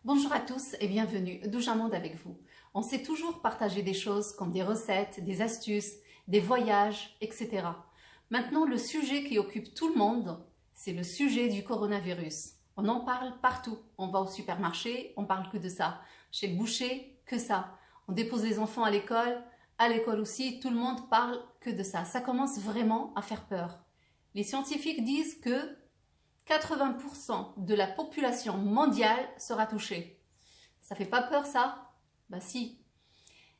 Bonjour à tous et bienvenue, Douja Monde avec vous. On sait toujours partager des choses comme des recettes, des astuces, des voyages, etc. Maintenant, le sujet qui occupe tout le monde, c'est le sujet du coronavirus. On en parle partout. On va au supermarché, on parle que de ça. Chez le boucher, que ça. On dépose les enfants à l'école aussi, tout le monde parle que de ça. Ça commence vraiment à faire peur. Les scientifiques disent que 80% de la population mondiale sera touchée. Ça fait pas peur ça? Bah si.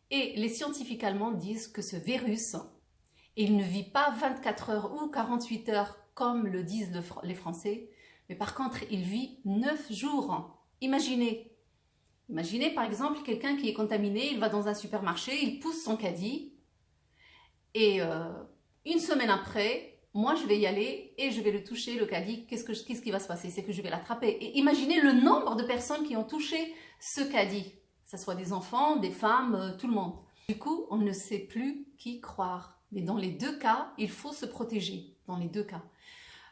Et les scientifiques allemands disent que ce virus, il ne vit pas 24 heures ou 48 heures comme le disent les Français, mais par contre il vit 9 jours. Imaginez par exemple quelqu'un qui est contaminé, il va dans un supermarché, il pousse son caddie et une semaine après, moi, je vais y aller et je vais le toucher, le caddie. Qu'est-ce qui va se passer? C'est que je vais l'attraper. Et imaginez le nombre de personnes qui ont touché ce caddie. Que ce soit des enfants, des femmes, tout le monde. Du coup, on ne sait plus qui croire. Mais dans les deux cas, il faut se protéger. Dans les deux cas.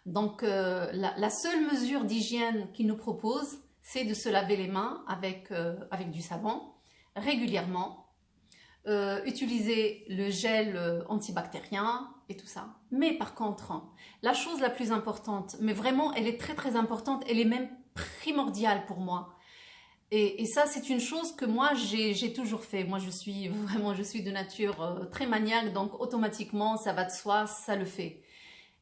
Donc, la seule mesure d'hygiène qu'il nous propose, c'est de se laver les mains avec du savon régulièrement. Utiliser le gel antibactérien et tout ça. Mais par contre, la chose la plus importante, mais vraiment elle est très très importante, elle est même primordiale pour moi. Et ça c'est une chose que moi j'ai toujours fait. Moi je suis de nature très maniaque, donc automatiquement ça va de soi, ça le fait.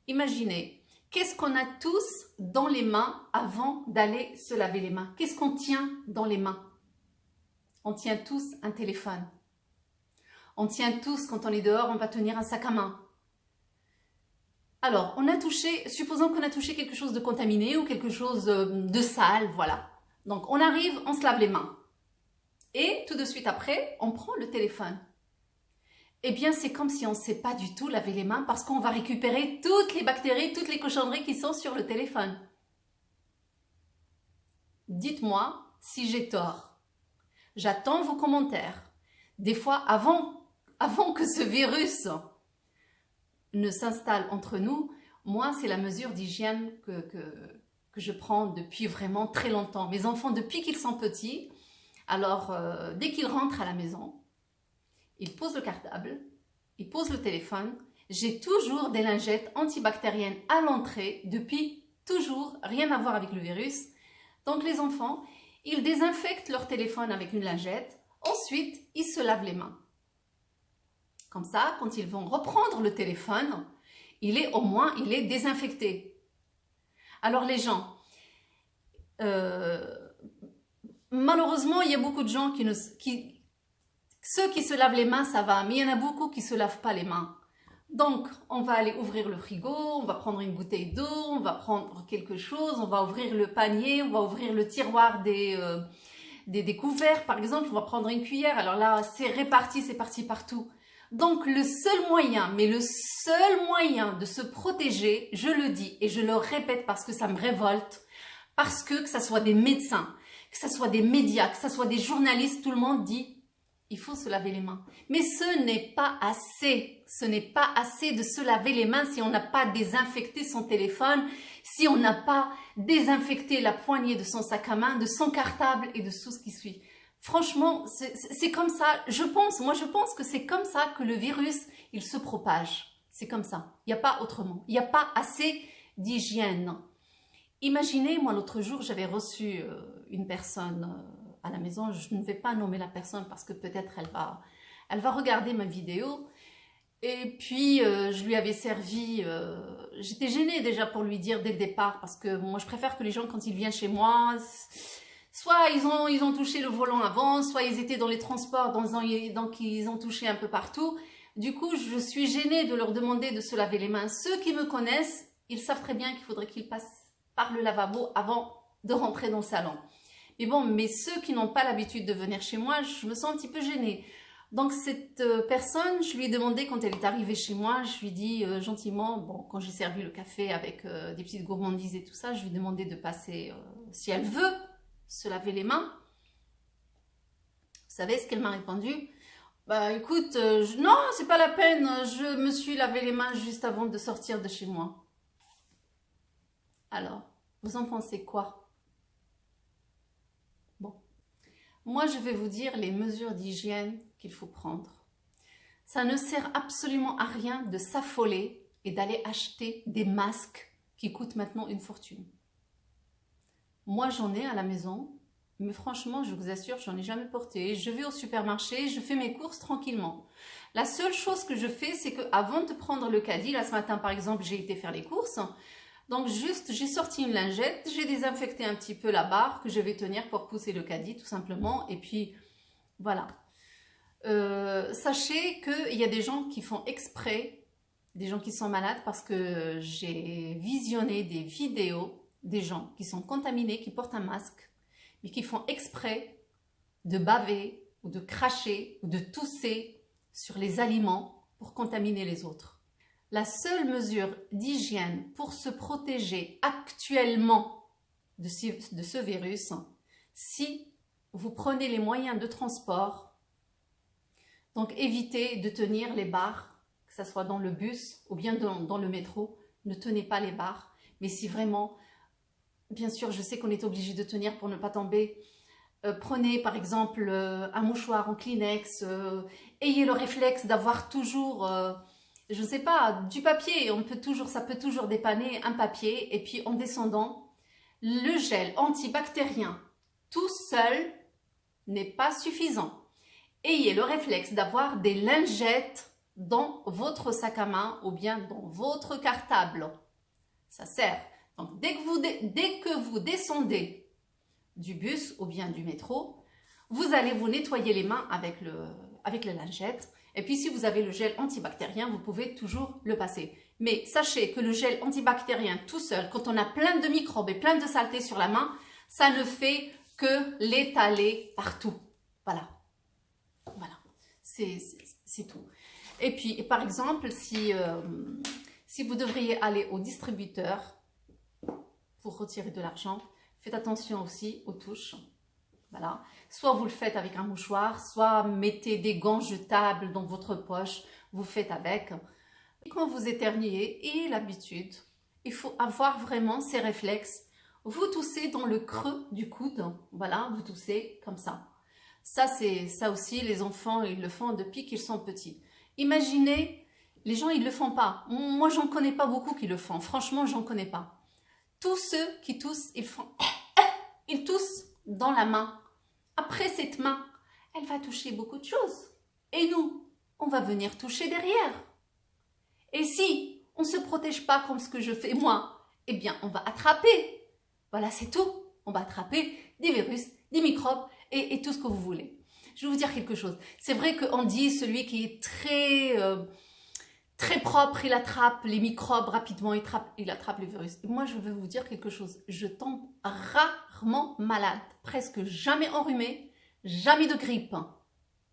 Imaginez, qu'est-ce qu'on a tous dans les mains avant d'aller se laver les mains? Qu'est-ce qu'on tient dans les mains? On tient tous un téléphone. On tient tous, quand on est dehors, on va tenir un sac à main. Alors, supposons qu'on a touché quelque chose de contaminé ou quelque chose de sale, voilà. Donc, on arrive, on se lave les mains. Et tout de suite après, on prend le téléphone. Eh bien, c'est comme si on ne sait pas du tout laver les mains parce qu'on va récupérer toutes les bactéries, toutes les cochonneries qui sont sur le téléphone. Dites-moi si j'ai tort. J'attends vos commentaires. Des fois, avant que ce virus ne s'installe entre nous, moi, c'est la mesure d'hygiène que je prends depuis vraiment très longtemps. Mes enfants, depuis qu'ils sont petits, alors dès qu'ils rentrent à la maison, ils posent le cartable, ils posent le téléphone. J'ai toujours des lingettes antibactériennes à l'entrée, depuis toujours, rien à voir avec le virus. Donc les enfants, ils désinfectent leur téléphone avec une lingette. Ensuite, ils se lavent les mains. Comme ça, quand ils vont reprendre le téléphone, il est désinfecté. Alors les gens, malheureusement, il y a beaucoup de gens ceux qui se lavent les mains, ça va, mais il y en a beaucoup qui ne se lavent pas les mains. Donc, on va aller ouvrir le frigo, on va prendre une bouteille d'eau, on va prendre quelque chose, on va ouvrir le panier, on va ouvrir le tiroir des couverts, par exemple, on va prendre une cuillère. Alors là, c'est réparti, c'est parti partout. Donc, le seul moyen de se protéger, je le dis et je le répète parce que ça me révolte, parce que ça soit des médecins, que ça soit des médias, que ça soit des journalistes, tout le monde dit il faut se laver les mains. Mais ce n'est pas assez. Ce n'est pas assez de se laver les mains si on n'a pas désinfecté son téléphone, si on n'a pas désinfecté la poignée de son sac à main, de son cartable et de tout ce qui suit. Franchement, c'est comme ça. Moi je pense que c'est comme ça que le virus, il se propage. C'est comme ça. Il n'y a pas autrement. Il n'y a pas assez d'hygiène. Imaginez, moi l'autre jour, j'avais reçu une personne à la maison. Je ne vais pas nommer la personne parce que peut-être elle va regarder ma vidéo. Et puis, je lui avais servi, j'étais gênée déjà pour lui dire dès le départ parce que moi, je préfère que les gens, quand ils viennent chez moi, soit ils ont touché le volant avant, soit ils étaient dans les transports, donc ils ont touché un peu partout. Du coup, je suis gênée de leur demander de se laver les mains. Ceux qui me connaissent, ils savent très bien qu'il faudrait qu'ils passent par le lavabo avant de rentrer dans le salon. Mais ceux qui n'ont pas l'habitude de venir chez moi, je me sens un petit peu gênée. Donc cette personne, je lui ai demandé quand elle est arrivée chez moi, je lui ai dit gentiment, bon, quand j'ai servi le café avec des petites gourmandises et tout ça, je lui ai demandé de passer, si elle veut, se laver les mains. Vous savez ce qu'elle m'a répondu? Bah écoute, non, c'est pas la peine, je me suis lavé les mains juste avant de sortir de chez moi. Alors, vous en pensez quoi? Bon. moi je vais vous dire les mesures d'hygiène qu'il faut prendre. Ça ne sert absolument à rien de s'affoler et d'aller acheter des masques qui coûtent maintenant une fortune. Moi j'en ai à la maison, mais franchement je vous assure, j'en ai jamais porté. Je vais au supermarché, je fais mes courses tranquillement. La seule chose que je fais, c'est qu'avant de prendre le caddie, là ce matin par exemple, j'ai été faire les courses. Donc juste, j'ai sorti une lingette, j'ai désinfecté un petit peu la barre que je vais tenir pour pousser le caddie tout simplement. Et puis voilà. Sachez qu'il y a des gens qui font exprès, des gens qui sont malades parce que j'ai visionné des vidéos des gens qui sont contaminés, qui portent un masque, mais qui font exprès de baver ou de cracher ou de tousser sur les aliments pour contaminer les autres. La seule mesure d'hygiène pour se protéger actuellement de ce virus, si vous prenez les moyens de transport, donc évitez de tenir les barres, que ce soit dans le bus ou bien dans le métro, ne tenez pas les barres, mais si vraiment, bien sûr je sais qu'on est obligé de tenir pour ne pas tomber, prenez par exemple un mouchoir en Kleenex, ayez le réflexe d'avoir toujours... je ne sais pas, du papier, ça peut toujours dépanner un papier. Et puis en descendant, le gel antibactérien tout seul n'est pas suffisant. Ayez le réflexe d'avoir des lingettes dans votre sac à main ou bien dans votre cartable. Ça sert. Donc dès que vous descendez du bus ou bien du métro, vous allez vous nettoyer les mains avec la lingette. Et puis, si vous avez le gel antibactérien, vous pouvez toujours le passer. Mais sachez que le gel antibactérien tout seul, quand on a plein de microbes et plein de saletés sur la main, ça ne fait que l'étaler partout. Voilà. Voilà. C'est tout. Et puis, par exemple, si vous devriez aller au distributeur pour retirer de l'argent, faites attention aussi aux touches. Voilà. Soit vous le faites avec un mouchoir, soit mettez des gants jetables dans votre poche, vous faites avec. Et quand vous éternuez, ayez l'habitude, il faut avoir vraiment ces réflexes. Vous toussez dans le creux du coude, voilà, vous toussez comme ça. Ça aussi, les enfants, ils le font depuis qu'ils sont petits. Imaginez, les gens, ils ne le font pas. Moi, j'en connais pas beaucoup qui le font. Franchement, j'en connais pas. Tous ceux qui toussent, ils toussent dans la main. Après cette main, elle va toucher beaucoup de choses. Et nous, on va venir toucher derrière. Et si on ne se protège pas comme ce que je fais moi, eh bien, on va attraper. Voilà, c'est tout. On va attraper des virus, des microbes et tout ce que vous voulez. Je vais vous dire quelque chose. C'est vrai qu'on dit celui qui est très propre, il attrape les microbes rapidement, il attrape les virus. Et moi, je vais vous dire quelque chose. Je tombe rarement malade, presque jamais enrhumée, jamais de grippe.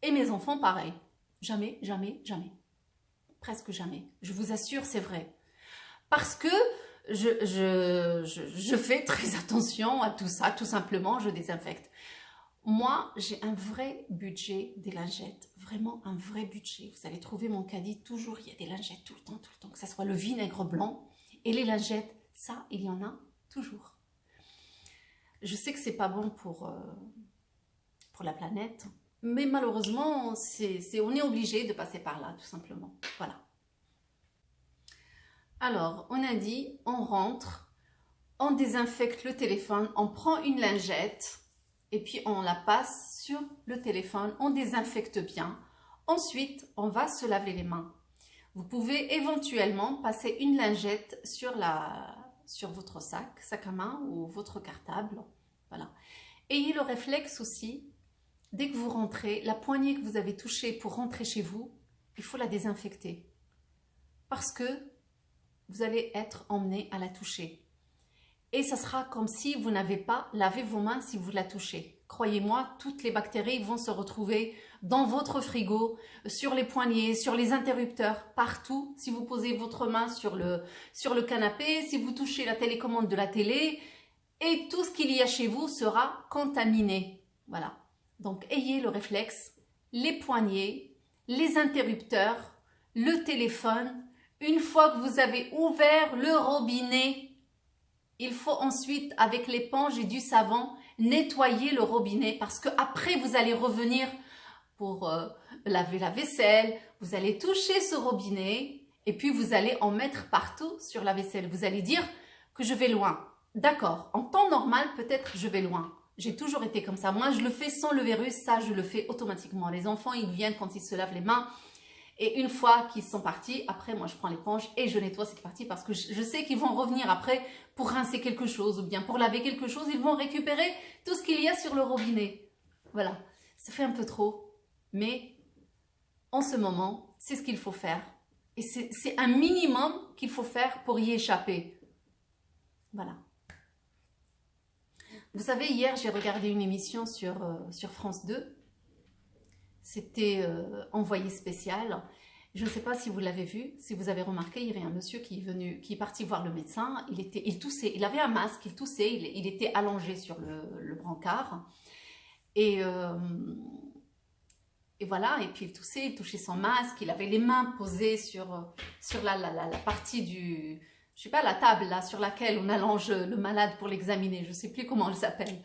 Et mes enfants, pareil. Jamais, jamais, jamais. Presque jamais. Je vous assure, c'est vrai. Parce que je fais très attention à tout ça, tout simplement, je désinfecte. Moi, j'ai un vrai budget des lingettes, vraiment un vrai budget. Vous allez trouver mon caddie, toujours, il y a des lingettes tout le temps, que ce soit le vinaigre blanc et les lingettes, ça, il y en a toujours. Je sais que c'est pas bon pour la planète, mais malheureusement, on est obligé de passer par là, tout simplement. Voilà. Alors, on a dit, on rentre, on désinfecte le téléphone, on prend une lingette, et puis on la passe sur le téléphone, on désinfecte bien. Ensuite, on va se laver les mains. Vous pouvez éventuellement passer une lingette sur votre sac à main ou votre cartable. Voilà. Ayez le réflexe aussi, dès que vous rentrez, la poignée que vous avez touchée pour rentrer chez vous, il faut la désinfecter. Parce que vous allez être emmené à la toucher. Et ça sera comme si vous n'avez pas lavé vos mains si vous la touchez. Croyez-moi, toutes les bactéries vont se retrouver dans votre frigo, sur les poignets, sur les interrupteurs, partout. Si vous posez votre main sur le canapé, si vous touchez la télécommande de la télé, et tout ce qu'il y a chez vous sera contaminé. Voilà. Donc, ayez le réflexe, les poignets, les interrupteurs, le téléphone. Une fois que vous avez ouvert le robinet, il faut ensuite, avec l'éponge et du savon, nettoyer le robinet parce que après vous allez revenir pour laver la vaisselle, vous allez toucher ce robinet et puis vous allez en mettre partout sur la vaisselle. Vous allez dire que je vais loin. D'accord, en temps normal, peut-être je vais loin. J'ai toujours été comme ça. Moi, je le fais sans le virus, ça, je le fais automatiquement. Les enfants, ils viennent quand ils se lavent les mains. Et une fois qu'ils sont partis, après, moi, je prends l'éponge et je nettoie cette partie parce que je sais qu'ils vont revenir après pour rincer quelque chose ou bien pour laver quelque chose. Ils vont récupérer tout ce qu'il y a sur le robinet. Voilà, ça fait un peu trop. Mais en ce moment, c'est ce qu'il faut faire. Et c'est un minimum qu'il faut faire pour y échapper. Voilà. Vous savez, hier, j'ai regardé une émission sur France 2. C'était Envoyé spécial. Je ne sais pas si vous l'avez vu, si vous avez remarqué, il y avait un monsieur qui est parti voir le médecin. Il toussait, il avait un masque, il toussait, il était allongé sur le brancard. Et voilà, et puis il toussait, il touchait son masque, il avait les mains posées sur la partie du... Je sais pas, la table là sur laquelle on allonge le malade pour l'examiner, je ne sais plus comment elle s'appelle.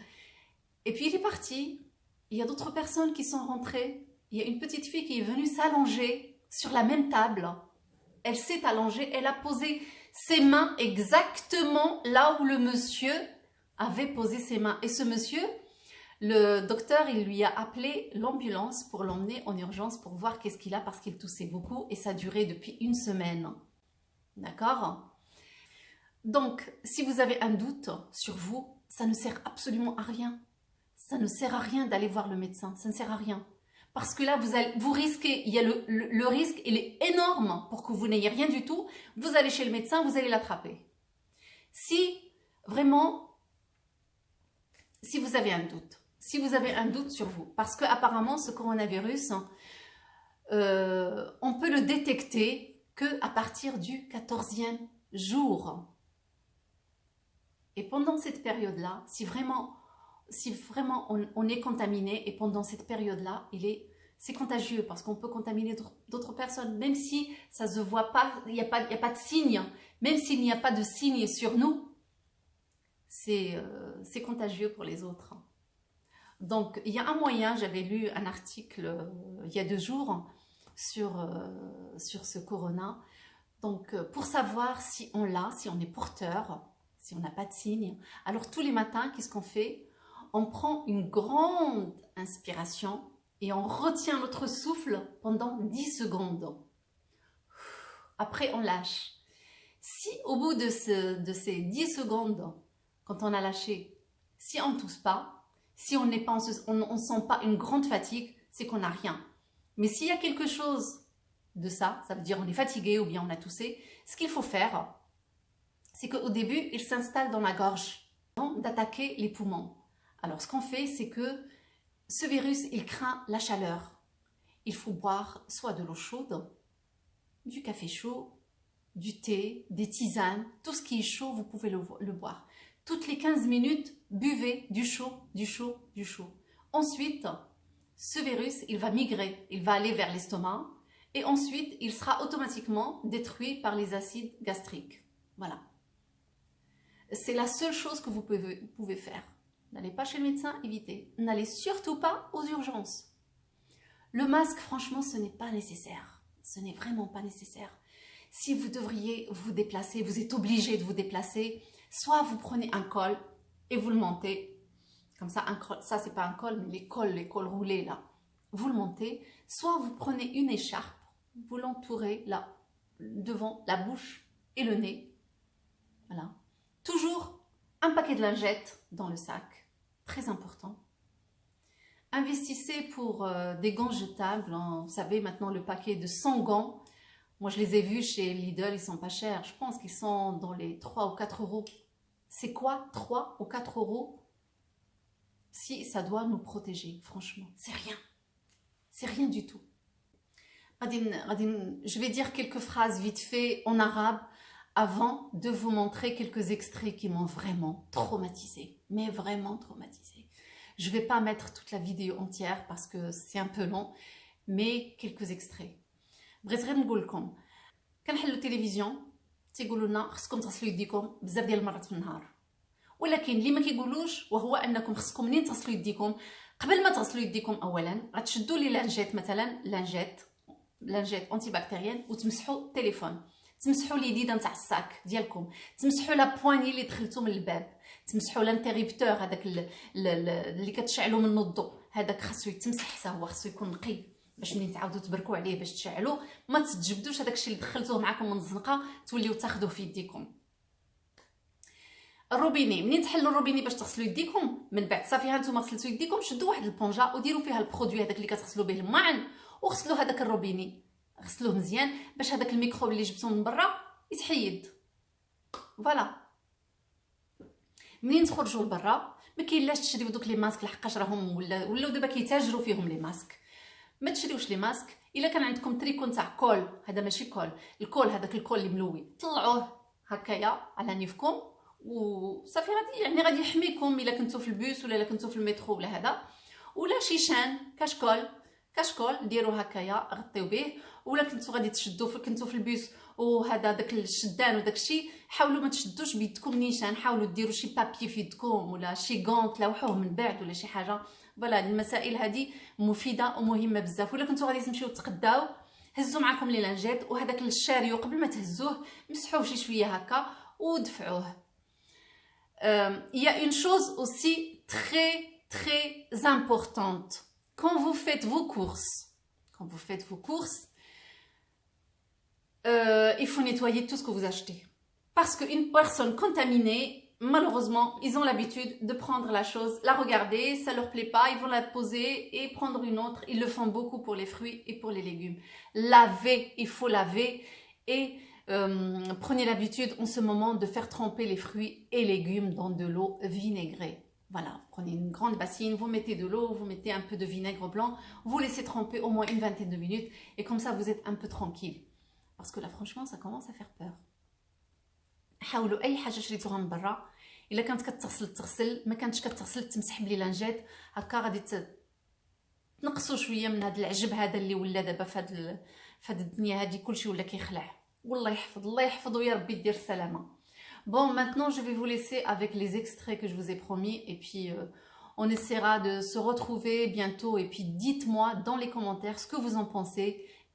Et puis il est parti, il y a d'autres personnes qui sont rentrées, il y a une petite fille qui est venue s'allonger sur la même table. Elle s'est allongée, elle a posé ses mains exactement là où le monsieur avait posé ses mains. Et ce monsieur, le docteur, il lui a appelé l'ambulance pour l'emmener en urgence pour voir qu'est-ce qu'il a parce qu'il toussait beaucoup et ça durait depuis une semaine. D'accord ? Donc, si vous avez un doute sur vous, ça ne sert absolument à rien. Ça ne sert à rien d'aller voir le médecin, ça ne sert à rien. Parce que là, vous risquez, il y a le risque, il est énorme pour que vous n'ayez rien du tout. Vous allez chez le médecin, vous allez l'attraper. Si vraiment, si vous avez un doute sur vous, parce qu'apparemment, ce coronavirus, on peut le détecter qu'à partir du 14e jour. Et pendant cette période-là, si vraiment on est contaminé, et pendant cette période-là, c'est contagieux parce qu'on peut contaminer d'autres personnes, même si ça ne se voit pas, il n'y a pas de signe, même s'il n'y a pas de signe sur nous, c'est contagieux pour les autres. Donc, il y a un moyen, j'avais lu un article il y a 2 jours sur ce corona. Donc, pour savoir si on l'a, si on est porteur, si on n'a pas de signe, alors tous les matins, qu'est-ce qu'on fait? On prend une grande inspiration et on retient notre souffle pendant 10 secondes. Après, on lâche. Si au bout de ces 10 secondes, quand on a lâché, si on ne tousse pas, si on ne sent pas une grande fatigue, c'est qu'on n'a rien. Mais s'il y a quelque chose de ça, ça veut dire on est fatigué ou bien on a toussé, ce qu'il faut faire, c'est qu'au début, il s'installe dans la gorge, avant d'attaquer les poumons. Alors, ce qu'on fait, c'est que ce virus, il craint la chaleur. Il faut boire soit de l'eau chaude, du café chaud, du thé, des tisanes, tout ce qui est chaud, vous pouvez le boire. Toutes les 15 minutes, buvez du chaud, du chaud, du chaud. Ensuite, ce virus, il va migrer, il va aller vers l'estomac et ensuite, il sera automatiquement détruit par les acides gastriques. Voilà. C'est la seule chose que vous pouvez faire. N'allez pas chez le médecin, évitez. N'allez surtout pas aux urgences. Le masque, franchement, ce n'est pas nécessaire. Ce n'est vraiment pas nécessaire. Si vous devriez vous déplacer, vous êtes obligé de vous déplacer, soit vous prenez un col et vous le montez. Comme ça, ça c'est pas un col, mais les cols roulés là. Vous le montez. Soit vous prenez une écharpe, vous l'entourez là, devant la bouche et le nez. Voilà. Toujours un paquet de lingettes dans le sac. Très important. Investissez pour des gants jetables. Hein. Vous savez, maintenant, le paquet de 100 gants. Moi, je les ai vus chez Lidl, ils sont pas chers. Je pense qu'ils sont dans les 3 ou 4 euros. C'est quoi 3 ou 4 euros si ça doit nous protéger? Franchement, c'est rien. C'est rien du tout. Je vais dire quelques phrases vite fait en arabe avant de vous montrer quelques extraits qui m'ont vraiment traumatisée. Mais vraiment traumatisée. Je ne vais pas mettre toute la vidéo entière parce que c'est un peu long, mais quelques extraits. بغيت غير نقول لكم كنحلوا التلفزيون تيقولوا لنا خصكم تغسلوا يديكم بزاف ديال المرات في النهار ولكن اللي ما كيقولوش وهو انكم خصكم منين تغسلوا يديكم، قبل ما تغسلوا يديكم اولا غتشدوا لي لانجيت، مثلا لانجيت اونتي بكتيريان، وتمسحوا التليفون، تمسحوا لي ديدا نتاع الساك ديالكم، تمسحوا لا بواني اللي دخلتو من الباب، تمسحوا لانتيريبتور هذاك اللي كتشعلوا منه الضوء، هذاك خاصو يتمسح حتى هو، خاصو يكون نقي باش منين تعاودوا تبركوا عليه باش تشعلوا ما تتجبدوش هذاك الشيء اللي دخلتوه معكم من الزنقه توليو تاخذوه في يديكم. الروبيني، منين تحلوا الروبيني باش تغسلوا يديكم من بعد صافي هانتوما غسلتوا يديكم، شدوا واحد البونجا وديروا فيها البرودوي هذاك اللي كتغسلوا به الماعن وغسلوا هذاك الروبيني، غسلوه مزيان باش هذاك الميكروب اللي جبتوه من برا يتحيد. فوالا منين تخرجوا لبرا ما كاينلاش تشريو دوك لي ماسك لحقاش راهم ولاو دابا كيتاجروا فيهم لي ماسك، ما تشريوش لي ماسك. الا كان عندكم تريكو تاع كول، هذا ماشي كول، الكول هذاك الكول اللي ملوي طلعوه هكايا على نيفكم وصافي، غادي يعني غادي يحميكم الا كنتو في البوس ولا الا كنتو في المترو ولا هذا، ولا شيشان كاشكول ديروا هكايا غطيو به، ولا كنتو غادي تشدوا كنتو في البوس وهذا داك الشدان وداك الشيء، حاولوا ما تشدوش بيدكم نيشان، حاولوا ديروا شي بابي في يدكم ولا شي غون تلوحوه من بعد ولا شي حاجه. فوالا المسائل هذه مفيده ومهمه بزاف. ولا كنتو غادي تمشيو تقداو هزوا معكم لي لانجيت، وهذاك الشاريو قبل ما تهزوه مسحوه شي شويه هكا ودفعوه. Il y a une chose aussi très importante. Quand vous faites vos courses, il faut nettoyer tout ce que vous achetez. Parce qu'une personne contaminée, malheureusement, ils ont l'habitude de prendre la chose, la regarder, ça leur plaît pas, ils vont la poser et prendre une autre. Ils le font beaucoup pour les fruits et pour les légumes. Laver, il faut laver et prenez l'habitude en ce moment de faire tremper les fruits et légumes dans de l'eau vinaigrée. Voilà, prenez une grande bassine, vous mettez de l'eau, vous mettez un peu de vinaigre blanc, vous laissez tremper au moins une vingtaine de minutes et comme ça vous êtes un peu tranquille. Parce que là franchement ça commence à faire peur. حاولوا اي حاجه شريتوها من برا، الا كانت كتغسل تغسل، ما كانتش كتغسل تمسح بلي لانجيت هكا، غادي تنقصوا شويه من هذا العجب هذا اللي ولا دابا في هذه الدنيا هذه كلشي ولا كيخلع. والله يحفظ الله يحفظ ويا ربي يدير السلامه. Bon, maintenant je vais vous laisser avec les extraits que je vous ai promis et puis on essaiera de se retrouver bientôt et puis dites-moi dans les commentaires ce que vous en pensez.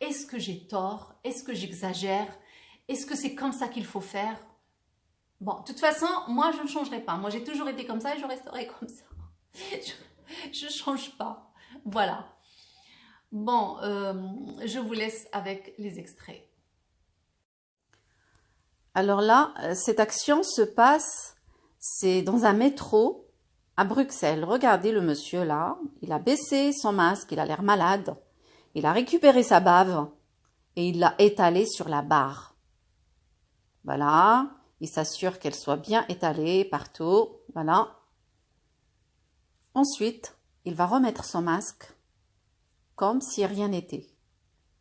Est-ce que j'ai tort? Est-ce que j'exagère? Est-ce que c'est comme ça qu'il faut faire? Bon, de toute façon, moi je ne changerai pas. Moi j'ai toujours été comme ça et je resterai comme ça. Je change pas. Voilà. Bon, je vous laisse avec les extraits. Alors là, cette action se passe, c'est dans un métro à Bruxelles. Regardez le monsieur là, il a baissé son masque, il a l'air malade. Il a récupéré sa bave et il l'a étalée sur la barre. Voilà, il s'assure qu'elle soit bien étalée partout. Voilà. Ensuite, il va remettre son masque comme si rien n'était.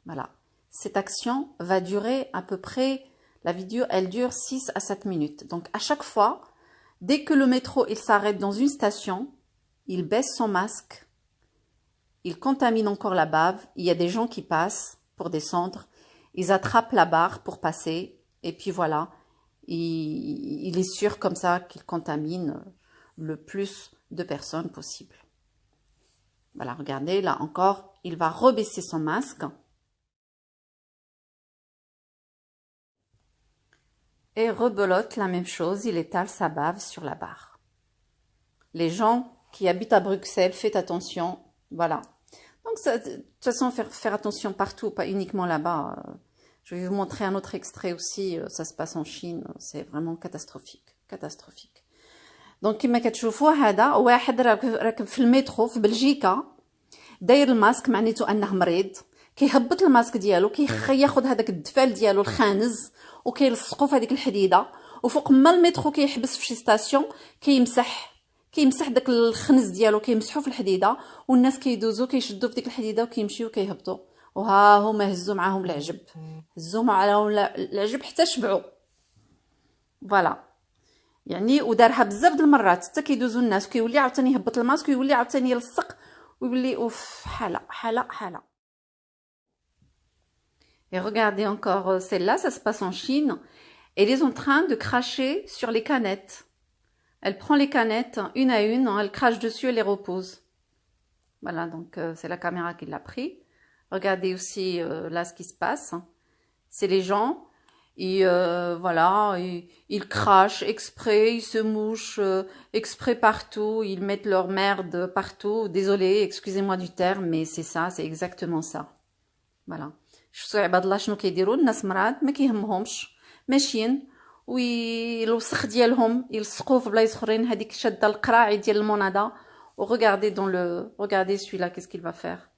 Voilà. Cette action va durer à peu près, la vidéo, elle dure 6 à 7 minutes. Donc, à chaque fois, dès que le métro, il s'arrête dans une station, il baisse son masque, il contamine encore la bave. Il y a des gens qui passent pour descendre. Ils attrapent la barre pour passer. Et puis voilà, il est sûr comme ça qu'il contamine le plus de personnes possible. Voilà, regardez, là encore, il va rebaisser son masque. Et rebelote la même chose, il étale sa bave sur la barre. Les gens qui habitent à Bruxelles, faites attention, voilà. Donc, ça, de toute façon, faire attention partout, pas uniquement là-bas. Je vais vous montrer un autre extrait aussi, ça se passe en Chine, c'est vraiment catastrophique, catastrophique. Donc, كما كتشوفوا هذا واحد راكب في المترو في بلجيكا، داير الماسك معناته انه مريض، كيهبط الماسك ديالو، كياخذ هذاك الدفال ديالو الخانز وكيلصقو في هذيك الحديده، وفوق ما المترو كيحبس في شي ستاسيون كيمسح داك الخنز ديالو، كيمسحو في الحديده، والناس كيدوزو كيشدو في ديك الحديده وكيمشيو كيهبطوا، وها هما هزوا معاهم العجب، هزوا معاهم العجب حتى شبعوا. فوالا يعني ودارها بزاف د المرات حتى كيدوزو الناس وكيولي عاوتاني يهبط الماسك ويولي عاوتاني يلصق ويولي اوف حاله. Et regardez encore celle-là, ça se passe en Chine. Elle est en train de cracher sur les canettes. Elle prend les canettes une à une, elle crache dessus et les repose. Voilà, donc c'est la caméra qui l'a pris. Regardez aussi là ce qui se passe. C'est les gens, voilà, ils crachent exprès, ils se mouchent exprès partout, ils mettent leur merde partout. Désolée, excusez-moi du terme, mais c'est ça, c'est exactement ça. Voilà. شفتوا عباد الله شنو كيديروا الناس مراد ما كيهمهمش ماشيين والوسخ ديالهم يلصقوه في بلايص اخرين هذيك شاده القراعي ديال المناضه وregardez dans le regardez celui-là qu'est-ce qu'il va faire.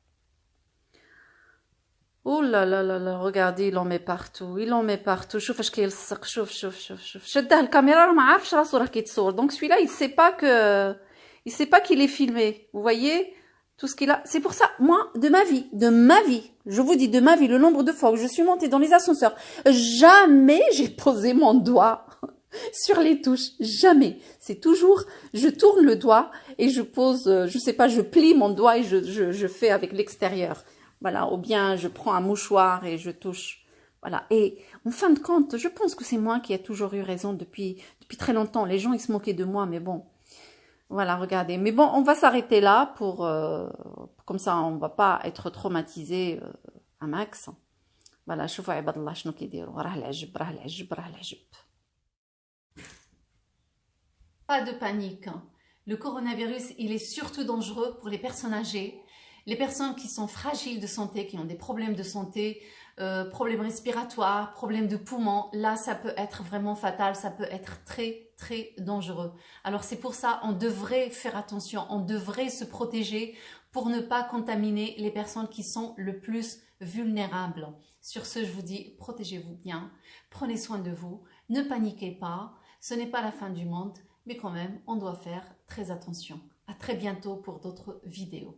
Oh là là là là, regardez, il en met partout, il en met partout. شوف اش كيلصق, شوف. شده الكاميرا راه ما عارفش راسو راه كيتصور. Donc celui-là, il sait pas qu'il est filmé. Vous voyez tout ce qu'il a. C'est pour ça, moi, de ma vie, je vous dis de ma vie, le nombre de fois où je suis montée dans les ascenseurs, jamais j'ai posé mon doigt sur les touches. Jamais. C'est toujours, je tourne le doigt et je pose, je sais pas, je plie mon doigt et je fais avec l'extérieur. Voilà, ou bien je prends un mouchoir et je touche. Voilà. Et en fin de compte, je pense que c'est moi qui ai toujours eu raison depuis très longtemps. Les gens, ils se moquaient de moi, mais bon. Voilà, regardez. Mais bon, on va s'arrêter là pour comme ça, on va pas être traumatisé à max. Voilà, شوفوا عباد الله شنو كيديروا. راه العجب. Pas de panique. Le coronavirus, il est surtout dangereux pour les personnes âgées, les personnes qui sont fragiles de santé, qui ont des problèmes de santé, problèmes respiratoires, problèmes de poumons. Là, ça peut être vraiment fatal, ça peut être très, très dangereux. Alors, c'est pour ça on devrait faire attention, on devrait se protéger pour ne pas contaminer les personnes qui sont le plus vulnérables. Sur ce, je vous dis, protégez-vous bien, prenez soin de vous, ne paniquez pas, ce n'est pas la fin du monde, mais quand même, on doit faire très attention. À très bientôt pour d'autres vidéos.